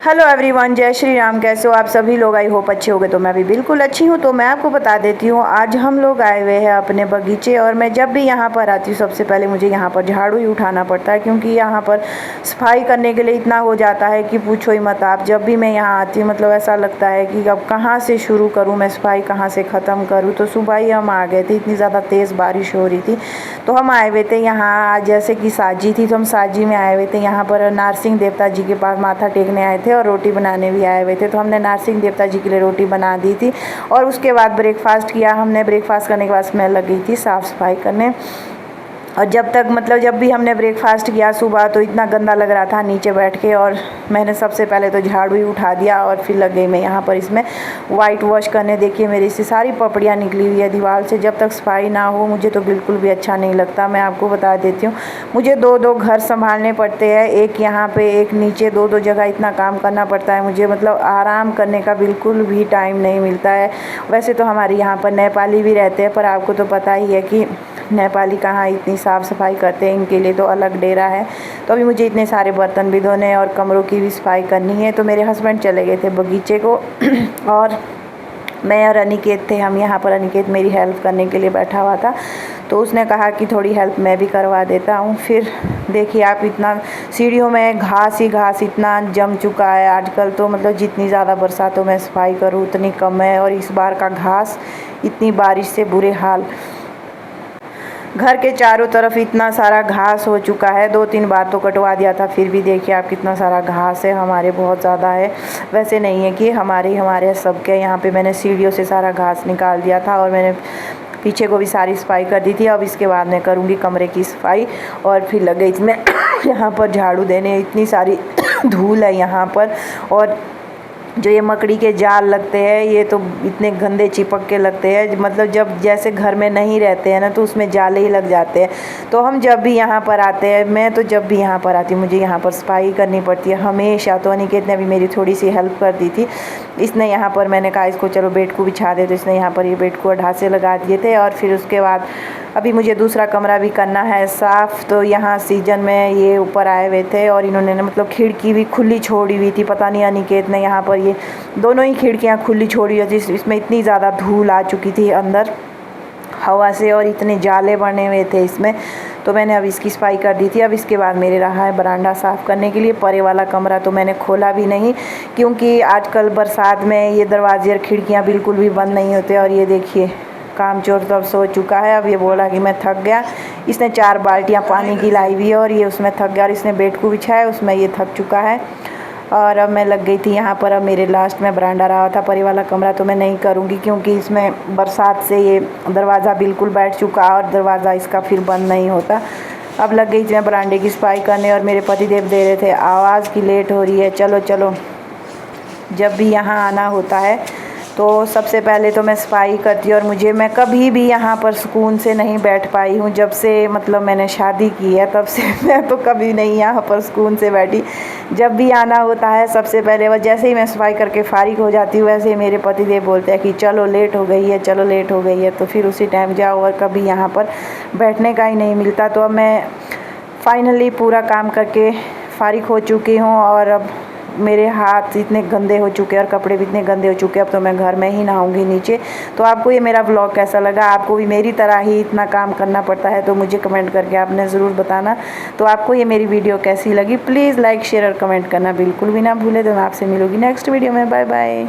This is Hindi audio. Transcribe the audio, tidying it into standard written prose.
हेलो एवरीवन, जय श्री राम। कैसे हो आप सभी लोग? आई होप अच्छे होंगे। तो मैं भी बिल्कुल अच्छी हूँ। तो मैं आपको बता देती हूँ, आज हम लोग आए हुए हैं अपने बगीचे। और मैं जब भी यहाँ पर आती हूँ सबसे पहले मुझे यहाँ पर झाड़ू ही उठाना पड़ता है, क्योंकि यहाँ पर सफाई करने के लिए इतना हो जाता है कि पूछो ही मत आप। जब भी मैं यहाँ आती हूँ मतलब ऐसा लगता है कि अब कहाँ से शुरू करूँ मैं, सफाई कहाँ से ख़त्म करूँ। तो सुबह ही हम आ गए थे, इतनी ज़्यादा तेज़ बारिश हो रही थी। तो हम आए हुए थे यहाँ, जैसे कि साजी थी तो हम साजी में आए हुए थे। यहाँ पर नारसिंह देवता जी के पास माथा टेकने आए थे और रोटी बनाने भी आए हुए थे। तो हमने नारसिंह देवता जी के लिए रोटी बना दी थी और उसके बाद ब्रेकफास्ट किया हमने। ब्रेकफास्ट करने के बाद मैं लग गई थी साफ़ सफाई करने। और जब भी हमने ब्रेकफास्ट किया सुबह, तो इतना गंदा लग रहा था नीचे बैठ के। और मैंने सबसे पहले तो झाड़ू ही उठा दिया और फिर लग गई मैं यहाँ पर इसमें वाइट वॉश करने। देखिए मेरी इससे सारी पपड़ियाँ निकली हुई है दीवार से। जब तक सफाई ना हो मुझे तो बिल्कुल भी अच्छा नहीं लगता। मैं आपको बता देती हूँ, मुझे दो घर संभालने पड़ते हैं, एक यहाँ पे एक नीचे, दो जगह इतना काम करना पड़ता है मुझे। मतलब आराम करने का बिल्कुल भी टाइम नहीं मिलता है। वैसे तो हमारे यहाँ पर नेपाली भी रहते हैं, पर आपको तो पता ही है कि नेपाली कहाँ इतनी साफ़ सफाई करते हैं, इनके लिए तो अलग डेरा है। तो अभी मुझे इतने सारे बर्तन भी धोने और कमरों की भी सफाई करनी है। तो मेरे हस्बैंड चले गए थे बगीचे को और मैं और अनिकेत थे। हम यहाँ पर, अनिकेत मेरी हेल्प करने के लिए बैठा हुआ था, तो उसने कहा कि थोड़ी हेल्प मैं भी करवा देता हूँ। फिर देखिए आप, इतना सीढ़ियों में घास ही घास इतना जम चुका है आजकल। तो मतलब जितनी ज़्यादा बरसातों में सफाई करूँ उतनी कम है। और इस बार का घास, इतनी बारिश से बुरे हाल। घर के चारों तरफ इतना सारा घास हो चुका है। 2-3 बार तो कटवा दिया था, फिर भी देखिए आप कितना सारा घास है। हमारे बहुत ज़्यादा है, वैसे नहीं है कि हमारे सबके। यहाँ पे मैंने सीढ़ियों से सारा घास निकाल दिया था और मैंने पीछे को भी सारी सफाई कर दी थी। अब इसके बाद मैं करूँगी कमरे की सफाई और फिर लग गई इसमें यहाँ पर झाड़ू देने। इतनी सारी धूल है यहाँ पर। और जो ये मकड़ी के जाल लगते हैं, ये तो इतने गंदे चिपक के लगते हैं। मतलब जब जैसे घर में नहीं रहते हैं ना, तो उसमें जाले ही लग जाते हैं। तो हम जब भी यहाँ पर आते हैं, मैं तो जब भी यहाँ पर आती हूँ मुझे यहाँ पर सफाई करनी पड़ती है हमेशा। तो अनिकेत ने भी मेरी थोड़ी सी हेल्प कर दी थी। इसने यहाँ पर, मैंने कहा इसको चलो बेड को बिछा दे, तो इसने यहाँ पर ये बेड को ढांचे लगा दिए थे। और फिर उसके बाद अभी मुझे दूसरा कमरा भी करना है साफ़। तो यहाँ सीजन में ये ऊपर आए हुए थे और इन्होंने मतलब खिड़की भी खुली छोड़ी हुई थी। पता नहीं अनिकेत ने यहाँ पर ये दोनों ही खिड़कियाँ खुली छोड़ी हुई थी। इसमें इतनी ज़्यादा धूल आ चुकी थी अंदर हवा से और इतने जाले बने हुए थे इसमें। तो मैंने अब इसकी सफाई कर दी थी। अब इसके बाद मेरे रहा है बरामदा साफ़ करने के लिए। परे वाला कमरा तो मैंने खोला भी नहीं, क्योंकि आजकल बरसात में ये दरवाजे और खिड़कियाँ बिल्कुल भी बंद नहीं होते। और ये देखिए कामचोर तो अब सो चुका है। अब ये बोला कि मैं थक गया। इसने 4 बाल्टियाँ पानी की लाई हुई है और ये उसमें थक गया। और इसने बेड को बिछाया, उसमें ये थक चुका है। और अब मैं लग गई थी यहाँ पर। अब मेरे लास्ट में बरामदा रहा था, परे वाला कमरा तो मैं नहीं करूँगी, क्योंकि इसमें बरसात से ये दरवाज़ा बिल्कुल बैठ चुका और दरवाज़ा इसका फिर बंद नहीं होता। अब लग गई थी मैं बरामदे की सफाई करने और मेरे पतिदेव दे रहे थे आवाज़ की लेट हो रही है, चलो चलो। जब भी यहाँ आना होता है तो सबसे पहले तो मैं सफाई करती हूँ। और मैं कभी भी यहाँ पर सुकून से नहीं बैठ पाई हूँ। जब से मतलब मैंने शादी की है तब से मैं तो कभी नहीं यहाँ पर सुकून से बैठी। जब भी आना होता है सबसे पहले, वह जैसे ही मैं सफाई करके फ़ारिग हो जाती हूँ, वैसे ही मेरे पतिदेव बोलते हैं कि चलो लेट हो गई है, चलो लेट हो गई है। तो फिर उसी टाइम जाओ और कभी यहाँ पर बैठने का ही नहीं मिलता। तो अब मैं फाइनली पूरा काम करके फ़ारिग हो चुकी हूँ। और अब मेरे हाथ इतने गंदे हो चुके हैं और कपड़े भी इतने गंदे हो चुके हैं। अब तो मैं घर में ही नहाऊंगी नीचे। तो आपको ये मेरा व्लॉग कैसा लगा? आपको भी मेरी तरह ही इतना काम करना पड़ता है? तो मुझे कमेंट करके आपने ज़रूर बताना। तो आपको ये मेरी वीडियो कैसी लगी? प्लीज़ लाइक शेयर और कमेंट करना बिल्कुल भी ना भूलें। तो मैं आपसे मिलूँगी नेक्स्ट वीडियो में। Bye bye.